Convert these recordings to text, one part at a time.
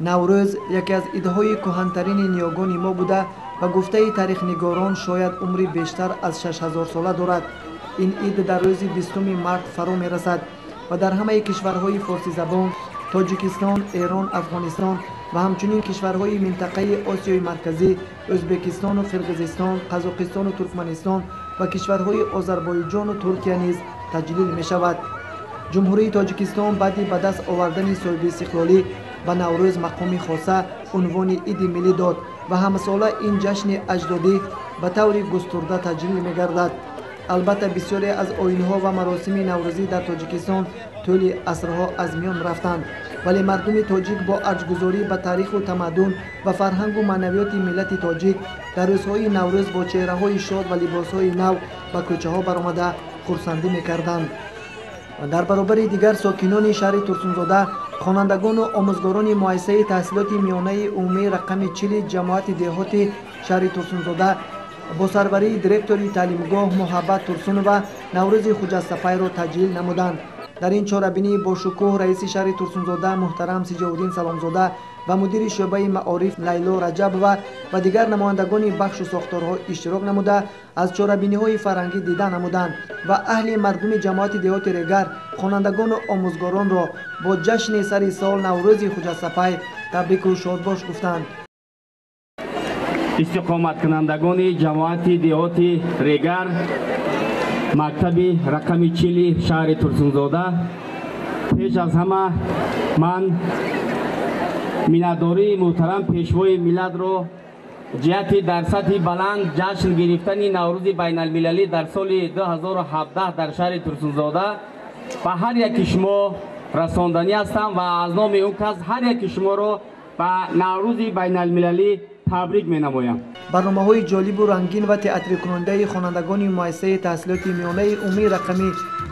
наврӯз яке аз идҳои кӯҳантарини ниёгони мо буда ба гуфтаи таърихнигорон шояд умри бештар аз 6000 сола дорад. ин ид дар рӯзи 20 март фаро мерасад ва дар ҳамаи кишварҳои форсизабон, тоҷикистон, эрон, афғонистон ва ҳамчунин кишварҳои минтақаи осиёи марказӣ, ӯзбекистону қирғизистон, қазоқистону туркманистон ва кишварҳои озарбойҷону туркия низ таҷлил мешавад. ҷумҳурии тоҷикистон баъди ба даст овардани соҳиби истиқлолӣ ба наврӯз мақоми хоса унвони иди миллӣ дод ва ҳамасола ин ҷашни аҷдодӣ ба таври густурда таҷлил мегардад. албатта бисёре аз оинҳо ва маросими наврӯзӣ дар тоҷикистон тӯли асрҳо аз миён рафтанд, вале мардуми тоҷик бо арҷгузорӣ ба таъриху тамаддун ва фарҳангу маънавиёти миллати тоҷик дар рӯзҳои наврӯз бо чеҳраҳои шод ва либосҳои нав ба кӯчаҳо баромада хурсандӣ мекарданд. дар баробари дигар сокинони шаҳри Турсунзода, хонандагону омӯзгорони муассисаи таҳсилоти миёнаи умумии рақами 40 ҷамоати деҳоти шаҳри Турсунзода бо сарварии директори таълимгоҳ Муҳаббат Турсунова наврӯзи хуҷастсафайро таҷлил намуданд. дар ин чорабинӣ бошукӯҳ раиси шаҳри Турсунзода муҳтарам Сиҷоуддин Саломзода ва мудири шӯъбаи маориф Лайло Раҷабова ва дигар намояндагони бахшу сохторҳо иштирок намуда аз чорабиниҳои фарҳангӣ дидан намуданд ва аҳли мардуми ҷамоати деҳоти регар хонандагону омӯзгоронро бо ҷашни сари сол Наврӯзи хуҷастсафай табрику шодбош гуфтанд. истиқоматкунандагони ҷамоати деҳоти регар, мактаби рақами 40 шаҳри Турсунзода, пеш аз ҳама ман миннатдории муҳтарам пешвои миллатро ҷиҳати дар сатҳи баланд ҷашн гирифтани Наврӯзи байналмилалӣ дар соли 2017 дар шаҳри Турсунзода ба ҳар яки шумо расонданӣ ҳастам ва аз номи он кас ҳар яки шуморо ба Наврӯзи байналмилалӣ табрик менамоям. барномаҳои ҷолибу рангин ва театрикунандаи хонандагони муассисаи таҳсилоти миёнаи умумии рақами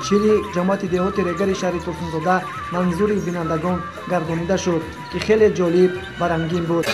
40 ҷамоати деҳоти регари шаҳри Турсунзода манзури бинандагон гардонида шуд, ки хеле ҷолиб ва рангин буд.